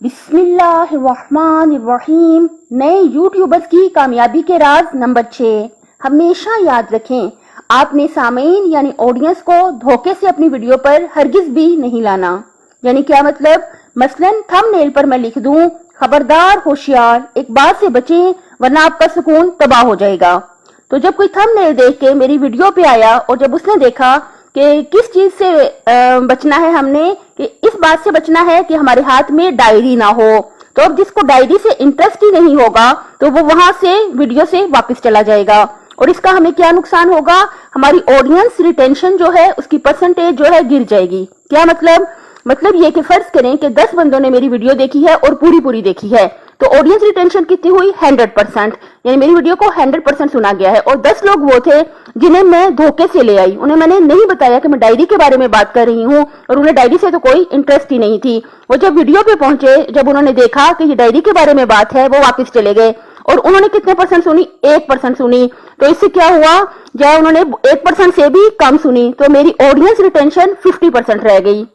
बिस्मिल्लाहिर्रहमानिर्रहीम। नए यूट्यूबर्स की कामयाबी के राज नंबर 6। हमेशा याद रखें, आपने सामीन यानी ऑडियंस को धोखे से अपनी वीडियो पर हरगिज भी नहीं लाना। यानी क्या मतलब? मसलन थंबनेल पर मैं लिख दूं, खबरदार होशियार, एक बात से बचें वरना आपका सुकून तबाह हो जाएगा। तो जब कोई थंबनेल देख के मेरी वीडियो पे आया और जब उसने देखा कि किस चीज से बचना है, हमने कि इस बात से बचना है कि हमारे हाथ में डायरी ना हो, तो अब जिसको डायरी से इंटरेस्ट ही नहीं होगा तो वो वहां से वीडियो से वापस चला जाएगा। और इसका हमें क्या नुकसान होगा? हमारी ऑडियंस रिटेंशन जो है उसकी परसेंटेज जो है गिर जाएगी। क्या मतलब? मतलब ये कि फर्ज करें कि 10 बंदों ने मेरी वीडियो देखी है और पूरी देखी है, तो ऑडियंस रिटेंशन कितनी हुई? 100%। यानी मेरी वीडियो को 100% सुना गया है। और 10 लोग वो थे जिन्हें मैं धोखे से ले आई, उन्हें मैंने नहीं बताया कि मैं डायरी के बारे में बात कर रही हूँ और उन्हें डायरी से तो कोई इंटरेस्ट ही नहीं थी। वो जब वीडियो पे पहुंचे, जब उन्होंने देखा कि ये डायरी के बारे में बात है, वो वापस चले गए। और उन्होंने कितने परसेंट सुनी? 1% सुनी। तो इससे क्या हुआ? जब उन्होंने 1% से भी कम सुनी तो मेरी ऑडियंस रिटेंशन 50% रह गई।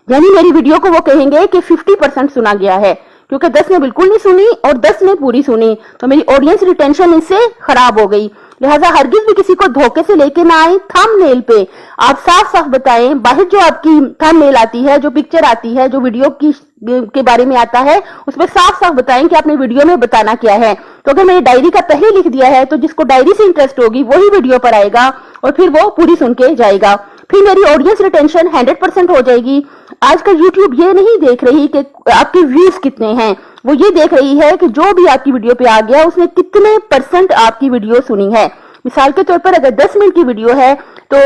यानी मेरी वीडियो को वो कहेंगे कि 50% सुना गया है, क्योंकि 10 ने बिल्कुल नहीं सुनी और 10 ने पूरी सुनी, तो मेरी ऑडियंस रिटेंशन इससे खराब हो गई। लिहाजा हरगिज भी किसी को धोखे से लेके ना आए। थंबनेल पे आप साफ साफ बताएं, बाहर जो आपकी थंबनेल आती है, जो पिक्चर आती है, जो वीडियो की के बारे में आता है, उसमें साफ साफ बताएं कि आपने वीडियो में बताना क्या है। तो अगर मैंने डायरी का पहले लिख दिया है तो जिसको डायरी से इंटरेस्ट होगी वही वीडियो पर आएगा और फिर वो पूरी सुन के जाएगा। फिर मेरी ऑडियंस रिटेंशन 100% हो जाएगी। आजकल यूट्यूब ये नहीं देख रही कि आपके व्यूज कितने हैं, वो ये देख रही है कि जो भी आपकी वीडियो पे आ गया उसने कितने % आपकी वीडियो सुनी है। मिसाल के तौर पर अगर 10 मिनट की वीडियो है तो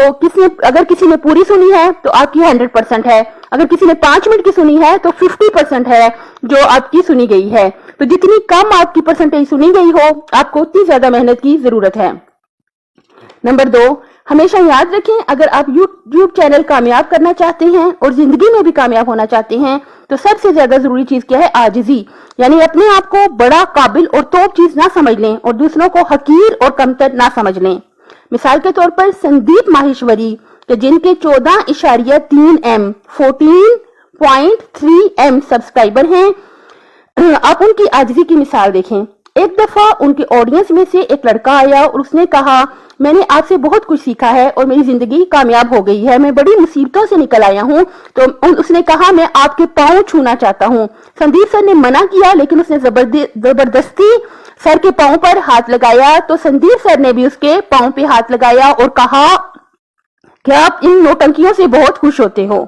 अगर किसी ने पूरी सुनी है तो आपकी 100% है, अगर किसी ने 5 मिनट की सुनी है तो 50% है जो आपकी सुनी गई है। तो जितनी कम आपकी परसेंटेज सुनी गई हो, आपको उतनी ज्यादा मेहनत की जरूरत है। नंबर 2, हमेशा याद रखें, अगर आप यूट्यूब चैनल कामयाब करना चाहते हैं और जिंदगी में भी कामयाब होना चाहते हैं तो सबसे ज्यादा जरूरी चीज क्या है? आजिजी। यानी अपने आप को बड़ा, काबिल और तोप चीज ना समझ लें और दूसरों को हकीर और कमतर ना समझ लें। मिसाल के तौर पर संदीप माहेश्वरी के जिनके 14.3M 14.3M सब्सक्राइबर हैं, आप उनकी आजिजी की मिसाल देखें। एक दफा उनके ऑडियंस में से एक लड़का आया और उसने कहा, मैंने आपसे बहुत कुछ सीखा है और मेरी जिंदगी कामयाब हो गई है, मैं बड़ी मुसीबतों से निकल आया हूँ। तो उसने कहा, मैं आपके पांव छूना चाहता हूँ। संदीप सर ने मना किया, लेकिन उसने जबरदस्ती सर के पांव पर हाथ लगाया। तो संदीप सर ने भी उसके पांव पे हाथ लगाया और कहा कि आप इन नौटंकियों से बहुत खुश होते हो।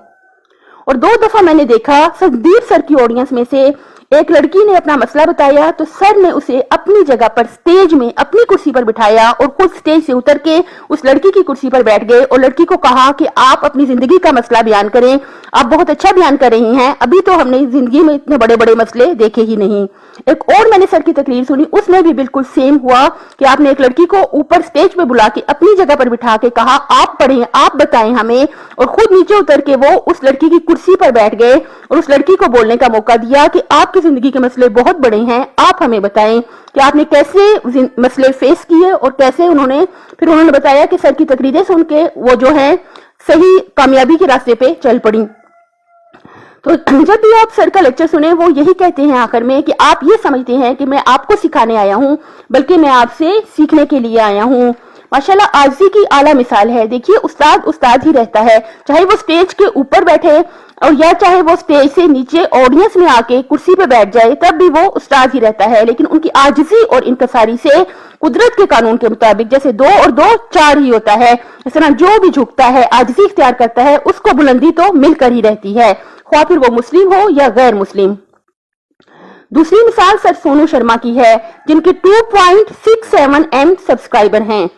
और 2 दफा मैंने देखा संदीप सर की ऑडियंस में से एक लड़की ने अपना मसला बताया तो सर ने उसे अपनी जगह पर स्टेज में अपनी कुर्सी पर बिठाया और खुद स्टेज से उतर के उस लड़की की कुर्सी पर बैठ गए और लड़की को कहा कि आप अपनी जिंदगी का मसला बयान करें, आप बहुत अच्छा बयान कर रही हैं, अभी तो हमने जिंदगी में इतने बड़े बड़े मसले देखे ही नहीं। एक और मैंने सर की तकरीर सुनी, उसमें भी बिल्कुल सेम हुआ कि आपने एक लड़की को ऊपर स्टेज पे बुला के अपनी जगह पर बिठा के कहा, आप पढ़ें, आप बताएं हमें, और खुद नीचे उतर के वो उस लड़की की कुर्सी पर बैठ गए और उस लड़की को बोलने का मौका दिया कि आपकी जिंदगी के मसले बहुत बड़े हैं, आप हमें बताएं कि आपने कैसे मसले फेस किए और कैसे फिर उन्होंने बताया कि सर की तकरीरें सुन के वो जो है सही कामयाबी के रास्ते पे चल पड़ी। तो जब भी आप सर का लेक्चर सुने, वो यही कहते हैं आखिर में कि आप ये समझते हैं कि मैं आपको सिखाने आया हूँ, बल्कि मैं आपसे सीखने के लिए आया हूँ। माशाल्लाह आजिज़ी की आला मिसाल है। देखिए, उस्ताद ही रहता है, चाहे वो स्टेज के ऊपर बैठे और या चाहे वो स्टेज से नीचे ऑडियंस में आके कुर्सी पे बैठ जाए, तब भी वो उस्ताद ही रहता है। लेकिन उनकी आजिज़ी और इनकसारी से कुदरत के कानून के मुताबिक जैसे 2 और 2 4 ही होता है, इस तरह जो भी झुकता है, आजिज़ी इख्तियार करता है, उसको बुलंदी तो मिलकर ही रहती है, ख्वाह फिर वो मुस्लिम हो या गैर मुस्लिम। दूसरी मिसाल सर सोनू शर्मा की है, जिनके 2.67M सब्सक्राइबर हैं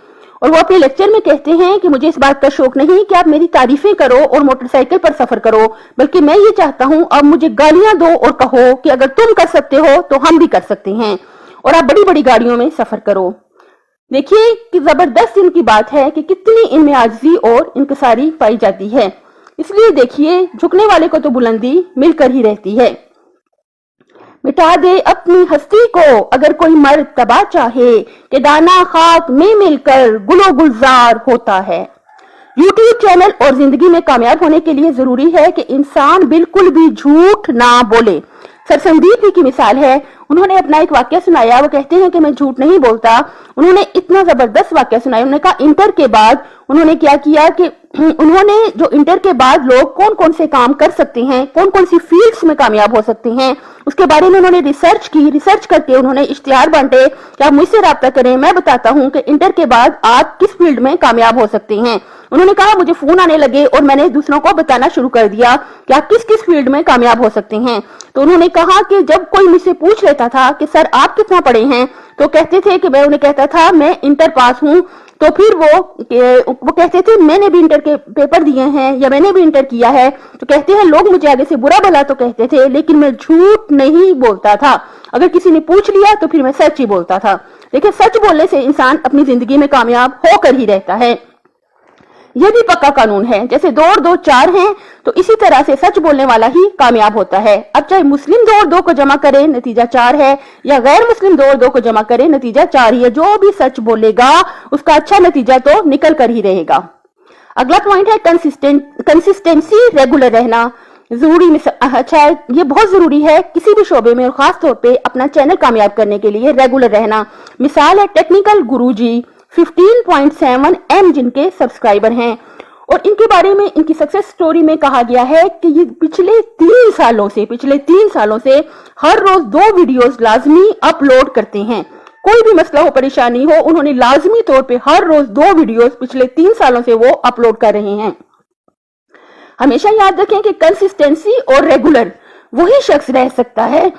और वो अपने लेक्चर में कहते हैं कि मुझे इस बात का शौक नहीं कि आप मेरी तारीफें करो और मोटरसाइकिल पर सफर करो, बल्कि मैं ये चाहता हूं आप मुझे गालियां दो और कहो कि अगर तुम कर सकते हो तो हम भी कर सकते हैं और आप बड़ी बड़ी गाड़ियों में सफर करो। देखिए कि जबरदस्त इनकी बात है कि कितनी इनमें आजिज़ी और इनकसारी पाई जाती है। इसलिए देखिए, झुकने वाले को तो बुलंदी मिलकर ही रहती है। मिटा दे अपनी हस्ती को अगर कोई मर्तबा चाहे कि दाना खाक में मिलकर गुलो गुलजार होता है। यूट्यूब चैनल और जिंदगी में कामयाब होने के लिए जरूरी है कि इंसान बिल्कुल भी झूठ ना बोले। सरसंदीप की मिसाल है। उन्होंने अपना एक वाक्य सुनाया, वो कहते हैं कि मैं झूठ नहीं बोलता। उन्होंने इतना जबरदस्त वाक्य सुनाया। उन्होंने कहा इंटर के बाद उन्होंने क्या किया कि उन्होंने जो इंटर के बाद लोग कौन कौन से काम कर सकते हैं, कौन कौन सी फील्ड्स में कामयाब हो सकते हैं, उसके बारे में उन्होंने रिसर्च की। रिसर्च करके उन्होंने इश्तिहार बांटे कि आप मुझसे राब्ता करें, मैं बताता हूं कि इंटर के बाद आप किस फील्ड में कामयाब हो सकते हैं। उन्होंने कहा मुझे फोन आने लगे और मैंने दूसरों को बताना शुरू कर दिया कि आप किस किस फील्ड में कामयाब हो सकते हैं। तो उन्होंने कहा कि जब कोई मुझसे पूछ लेता था कि सर आप कितना पढ़े हैं, तो कहते थे कि मैं उन्हें कहता था मैं इंटर पास हूं। तो फिर वो कहते थे मैंने भी इंटर के पेपर दिए हैं या मैंने भी इंटर किया है। तो कहते हैं लोग मुझे आगे से बुरा भला तो कहते थे, लेकिन मैं झूठ नहीं बोलता था। अगर किसी ने पूछ लिया तो फिर मैं सच ही बोलता था। देखिए, सच बोलने से इंसान अपनी जिंदगी में कामयाब होकर ही रहता है। यह भी पक्का कानून है, जैसे 2 और 2 4 हैं, तो इसी तरह से सच बोलने वाला ही कामयाब होता है। अब चाहे मुस्लिम 2 और 2 को जमा करे नतीजा 4 है, या गैर मुस्लिम 2 और 2 को जमा करे नतीजा 4 ही है। जो भी सच बोलेगा उसका अच्छा नतीजा तो निकल कर ही रहेगा। अगला पॉइंट है कंसिस्टेंसी, रेगुलर रहना जरूरी। अच्छा, ये बहुत जरूरी है किसी भी शोबे में और खास तौर पे अपना चैनल कामयाब करने के लिए रेगुलर रहना। मिसाल है टेक्निकल गुरुजी 15.7 M जिनके सब्सक्राइबर हैं, और इनके बारे में इनकी सक्सेस स्टोरी में कहा गया है कि ये पिछले 3 सालों से हर रोज 2 वीडियोस लाजमी अपलोड करते हैं। कोई भी मसला हो, परेशानी हो, उन्होंने लाजमी तौर पे हर रोज 2 वीडियोस पिछले 3 सालों से वो अपलोड कर रहे हैं। हमेशा याद रखें कि कंसिस्टेंसी और रेगुलर वही शख्स रह सकता है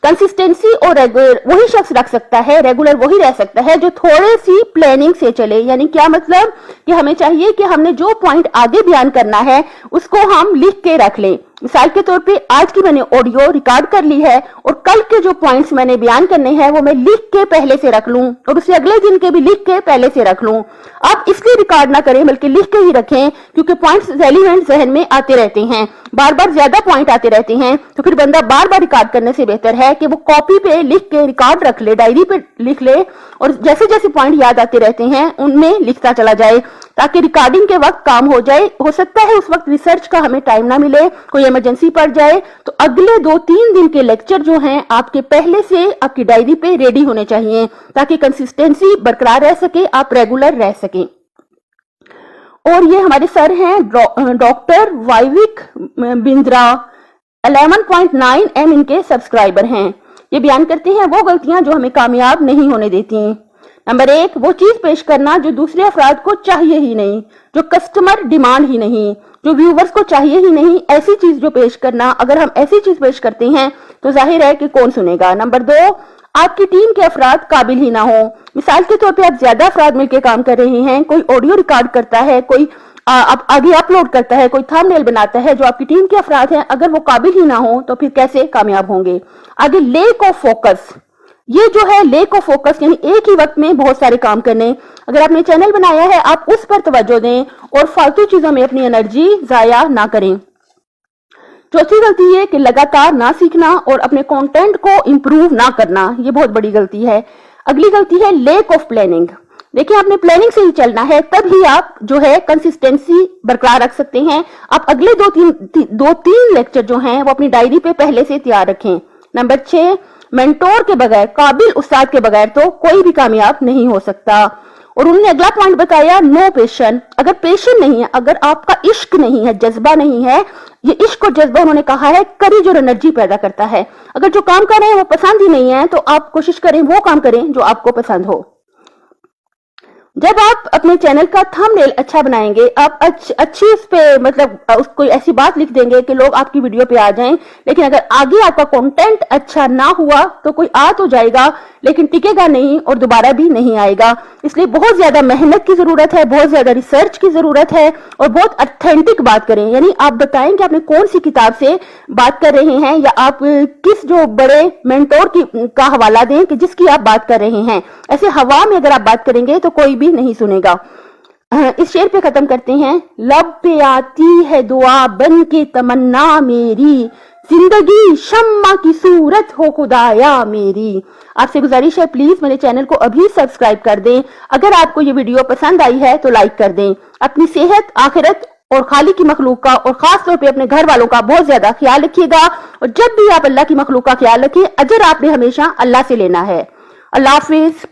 कंसिस्टेंसी और रेगुलर वही शख्स रख सकता है, रेगुलर वही रह सकता है जो थोड़ी सी प्लानिंग से चले। यानी क्या मतलब कि हमें चाहिए कि हमने जो पॉइंट आगे बयान करना है उसको हम लिख के रख लें। मिसाल के तौर पे आज की मैंने ऑडियो रिकॉर्ड कर ली है और कल के जो पॉइंट्स मैंने बयान करने हैं वो मैं लिख के पहले से रख लूं और उसे अगले दिन के भी लिख के पहले से रख लूं। आप इसलिए रिकॉर्ड ना करें बल्कि लिख के ही रखें, क्योंकि पॉइंट्स रेलेवेंट जहन में आते रहते हैं, बार बार ज्यादा पॉइंट आते रहते हैं। तो फिर बंदा बार बार रिकॉर्ड करने से बेहतर है कि वो कॉपी पे लिख के रिकॉर्ड रख ले, डायरी पे लिख ले, और जैसे जैसे पॉइंट याद आते रहते हैं उनमें लिखता चला जाए ताकि रिकॉर्डिंग के वक्त काम हो जाए। हो सकता है उस वक्त रिसर्च का हमें टाइम ना मिले, कोई इमरजेंसी पड़ जाए, तो अगले 2-3 दिन के लेक्चर जो हैं आपके पहले से आपकी डायरी पे रेडी होने चाहिए ताकि कंसिस्टेंसी बरकरार रह सके, आप रेगुलर रह सकें। और ये हमारे सर हैं डॉक्टर वाइविक बिंद्रा, 11.9 M इनके सब्सक्राइबर हैं। ये बयान करते हैं वो गलतियां जो हमें कामयाब नहीं होने देती। नंबर 1, वो चीज पेश करना जो दूसरे अफराद को चाहिए ही नहीं, जो कस्टमर डिमांड ही नहीं, जो व्यूवर्स को चाहिए ही नहीं, ऐसी चीज जो पेश करना। अगर हम ऐसी चीज पेश करते हैं तो जाहिर है कि कौन सुनेगा। नंबर 2, आपकी टीम के अफराद काबिल ही ना हो। मिसाल के तौर पे आप ज्यादा अफराद मिलकर काम कर रहे हैं, कोई ऑडियो रिकॉर्ड करता है, कोई आगे अपलोड करता है, कोई थंबनेल बनाता है, जो आपकी टीम के अफराद हैं अगर वो काबिल ही ना हो तो फिर कैसे कामयाब होंगे। आगे लेक ऑफ फोकस, ये जो है लेक ऑफ फोकस यानी एक ही वक्त में बहुत सारे काम करने। अगर आपने चैनल बनाया है आप उस पर तवज्जो दें और फालतू चीजों में अपनी एनर्जी जाया ना करें। चौथी गलती है कि लगातार ना सीखना और अपने कंटेंट को इंप्रूव ना करना, ये बहुत बड़ी गलती है। अगली गलती है लेक ऑफ प्लानिंग। देखिए, आपने प्लानिंग से ही चलना है, तब ही आप जो है कंसिस्टेंसी बरकरार रख सकते हैं। आप अगले 2-3 लेक्चर जो हैं वो अपनी डायरी पे पहले से तैयार रखें। नंबर 6, मेंटोर के बगैर, काबिल उस्ताद के बगैर तो कोई भी कामयाब नहीं हो सकता। और उन्होंने अगला पॉइंट बताया नो पैशन। अगर पैशन नहीं है, अगर आपका इश्क नहीं है, जज्बा नहीं है, ये इश्क और जज्बा उन्होंने कहा है करेज और एनर्जी पैदा करता है। अगर जो काम कर रहे हैं वो पसंद ही नहीं है तो आप कोशिश करें वो काम करें जो आपको पसंद हो। जब आप अपने चैनल का थंबनेल अच्छा बनाएंगे, आप अच्छी उस पे मतलब कोई ऐसी बात लिख देंगे कि लोग आपकी वीडियो पे आ जाएं, लेकिन अगर आगे आपका कंटेंट अच्छा ना हुआ तो कोई आ तो जाएगा लेकिन टिकेगा नहीं और दोबारा भी नहीं आएगा। इसलिए बहुत ज्यादा मेहनत की जरूरत है, बहुत ज्यादा रिसर्च की जरूरत है और बहुत ऑथेंटिक बात करें। यानी आप बताएं कि आपने कौन सी किताब से बात कर रहे हैं या आप किस जो बड़े मेंटोर का हवाला दें कि जिसकी आप बात कर रहे हैं। ऐसे हवा में अगर आप बात करेंगे तो कोई भी नहीं सुनेगा। इस शेर पे खत्म करते हैं। लब पे आती है दुआ बन के तमन्ना मेरी, जिंदगी शम्मा की सूरत हो खुदाया मेरी। आपसे गुजारिश है प्लीज मेरे चैनल को अभी सब्सक्राइब कर दें। अगर आपको ये वीडियो पसंद आई है तो लाइक कर दें। अपनी सेहत, आखिरत اور خالق کی مخلوق کا اور خاص طور پہ اپنے گھر والوں کا بہت زیادہ خیال رکھیے گا، اور جب بھی آپ اللہ کی مخلوق کا خیال رکھیں، اجر آپ نے ہمیشہ اللہ سے لینا ہے۔ اللہ حافظ۔